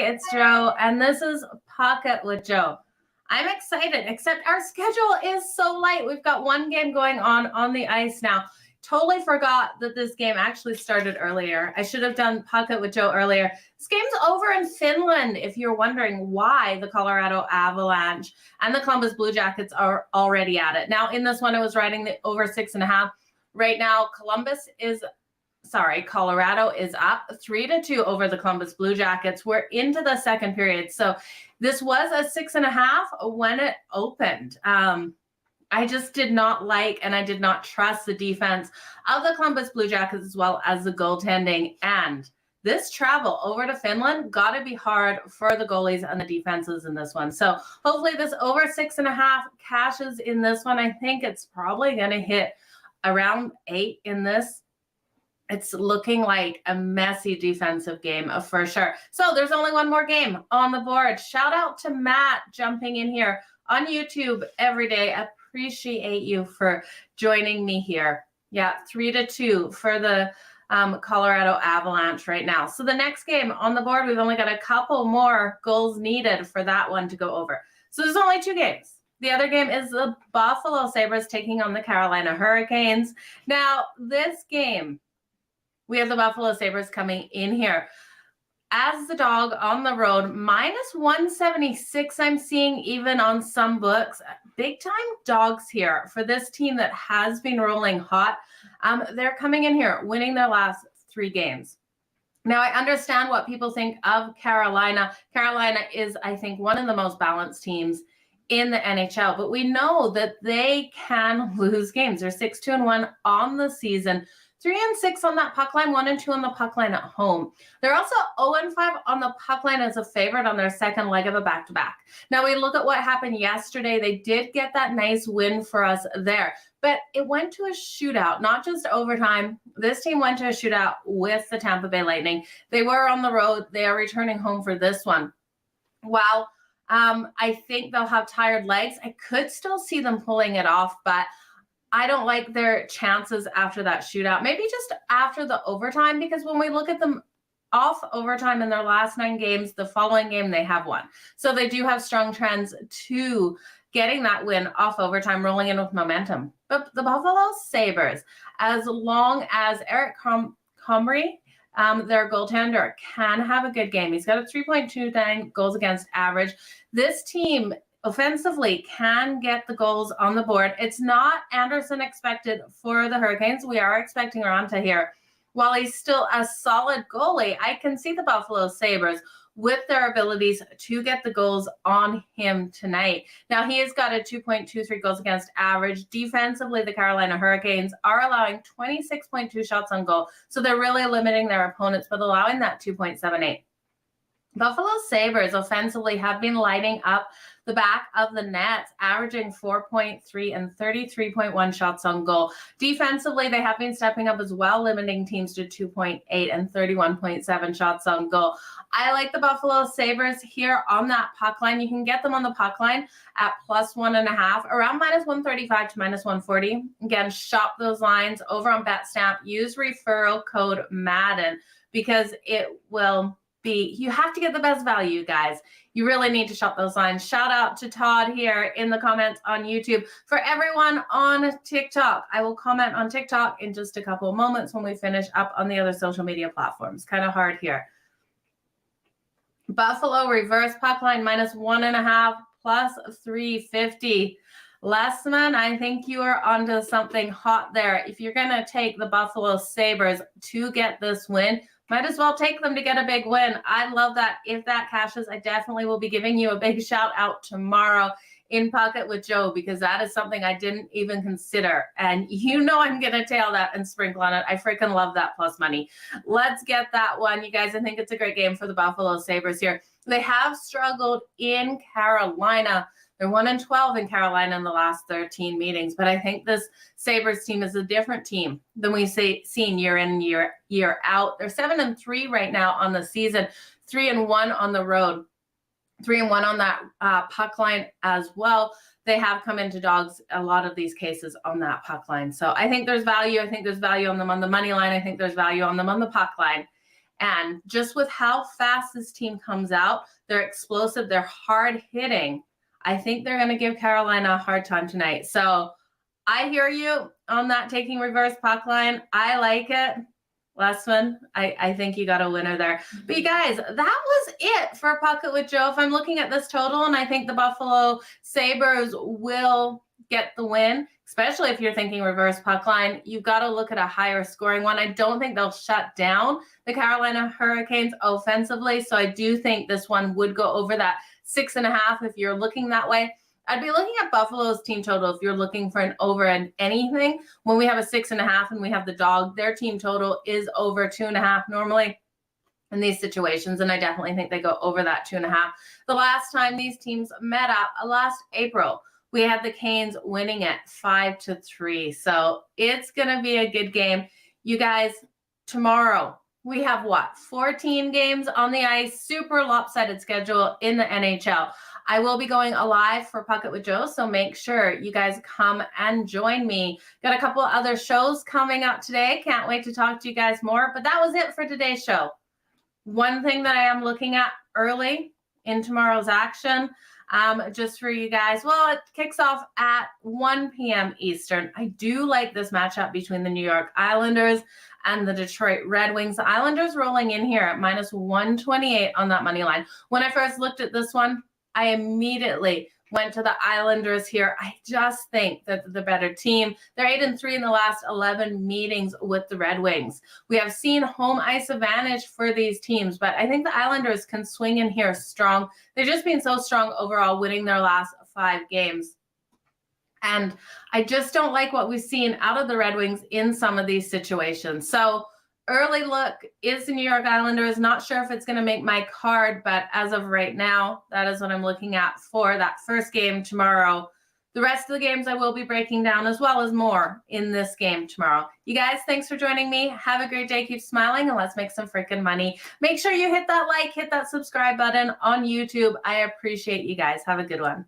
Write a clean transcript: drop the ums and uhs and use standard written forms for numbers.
it's Joe, and this is Pocket with Joe. I'm excited, except our schedule is so light. We've got one game going on the ice now. Totally forgot that this game actually started earlier. I should have done Pocket with Joe earlier. This game's over in Finland, if you're wondering why the Colorado Avalanche and the Columbus Blue Jackets are already at it. Now, in this one, I was riding the over 6.5. Right now, Colorado is up 3-2 over the Columbus Blue Jackets. We're into the second period. So this was a 6.5 when it opened. I just did not like and I did not trust the defense of the Columbus Blue Jackets as well as the goaltending. And this travel over to Finland got to be hard for the goalies and the defenses in this one. So hopefully this over 6.5 cashes in this one. I think it's probably going to hit around 8 in this. It's looking like a messy defensive game for sure. So there's only one more game on the board. Shout out to Matt jumping in here on YouTube every day. Appreciate you for joining me here. Yeah, 3-2 for the Colorado Avalanche right now. So the next game on the board, we've only got a couple more goals needed for that one to go over. So there's only 2 games. The other game is the Buffalo Sabres taking on the Carolina Hurricanes. Now, this game, we have the Buffalo Sabres coming in here as the dog on the road, -176. I'm seeing even on some books. Big time dogs here for this team that has been rolling hot. They're coming in here winning their last 3 games. Now, I understand what people think of Carolina. Carolina is, I think, one of the most balanced teams in the NHL, but we know that they can lose games. They're 6-2-1 on the season. 3-6 on that puck line, 1-2 on the puck line at home. They're also 0-5 on the puck line as a favorite on their second leg of a back-to-back. Now we look at what happened yesterday. They did get that nice win for us there, but it went to a shootout, not just overtime. This team went to a shootout with the Tampa Bay Lightning. They were on the road. They are returning home for this one. Wow. I think they'll have tired legs. I could still see them pulling it off, but I don't like their chances after that shootout. Maybe just after the overtime, because when we look at them off overtime in their last 9 games, the following game they have won. So they do have strong trends to getting that win off overtime, rolling in with momentum. But the Buffalo Sabres, as long as Eric Comrie, their goaltender, can have a good game. He's got a 3.29 goals against average. This team offensively can get the goals on the board. It's not Anderson expected for the Hurricanes. We are expecting Aranta here. While he's still a solid goalie, I can see the Buffalo Sabres with their abilities to get the goals on him tonight. Now, he has got a 2.23 goals against average. Defensively, the Carolina Hurricanes are allowing 26.2 shots on goal. So they're really limiting their opponents, but allowing that 2.78. Buffalo Sabres offensively have been lighting up the back of the net, averaging 4.3 and 33.1 shots on goal. Defensively, they have been stepping up as well, limiting teams to 2.8 and 31.7 shots on goal. I like the Buffalo Sabres here on that puck line. You can get them on the puck line at +1.5, around -135 to -140. Again, shop those lines over on BetStamp. Use referral code Madden because it will you have to get the best value, guys. You really need to shop those lines. Shout out to Todd here in the comments on YouTube. For everyone on TikTok, I will comment on TikTok in just a couple of moments when we finish up on the other social media platforms. Kind of hard here. Buffalo reverse puck line -1.5 +350. Lessman, I think you are onto something hot there. If you're going to take the Buffalo Sabres to get this win, might as well take them to get a big win. I love that. If that cashes, I definitely will be giving you a big shout out tomorrow in Pocket with Joe, because that is something I didn't even consider. And you know I'm going to tail that and sprinkle on it. I freaking love that plus money. Let's get that one, you guys. I think it's a great game for the Buffalo Sabres here. They have struggled in Carolina. They're 1-12 in Carolina in the last 13 meetings, but I think this Sabres team is a different team than we've seen year in, year out. They're 7-3 right now on the season, 3-1 on the road, 3-1 on that puck line as well. They have come into dogs a lot of these cases on that puck line. So I think there's value. I think there's value on them on the money line. I think there's value on them on the puck line. And just with how fast this team comes out, they're explosive, they're hard hitting. I think they're going to give Carolina a hard time tonight. So I hear you on that taking reverse puck line. I like it. Last one, I think you got a winner there. But you guys, that was it for Puck It with Joe. If I'm looking at this total, and I think the Buffalo Sabres will get the win, especially if you're thinking reverse puck line, you've got to look at a higher scoring one. I don't think they'll shut down the Carolina Hurricanes offensively. So I do think this one would go over that 6.5 if you're looking that way. I'd be looking at Buffalo's team total if you're looking for an over and anything. When we have a 6.5 and we have the dog, their team total is over 2.5 normally in these situations. And I definitely think they go over that 2.5. The last time these teams met up, last April, we had the Canes winning it 5-3. So it's going to be a good game. You guys, tomorrow we have 14 games on the ice, super lopsided schedule in the NHL. I will be going live for Puck It with Joe, so make sure you guys come and join me. Got a couple of other shows coming up today. Can't wait to talk to you guys more, but that was it for today's show. One thing that I am looking at early in tomorrow's action, just for you guys, well, it kicks off at 1 p.m. Eastern. I do like this matchup between the New York Islanders and the Detroit Red Wings. The Islanders rolling in here at -128 on that money line. When I first looked at this one, I immediately went to the Islanders here. I just think that the better team. They're 8-3 in the last 11 meetings with the Red Wings. We have seen home ice advantage for these teams, but I think the Islanders can swing in here strong. They've just been so strong overall, winning their last 5 games. And I just don't like what we've seen out of the Red Wings in some of these situations. So early look is the New York Islanders. Not sure if it's going to make my card, but as of right now, that is what I'm looking at for that first game tomorrow. The rest of the games I will be breaking down as well as more in this game tomorrow. You guys, thanks for joining me. Have a great day. Keep smiling and let's make some freaking money. Make sure you hit that like, hit that subscribe button on YouTube. I appreciate you guys. Have a good one.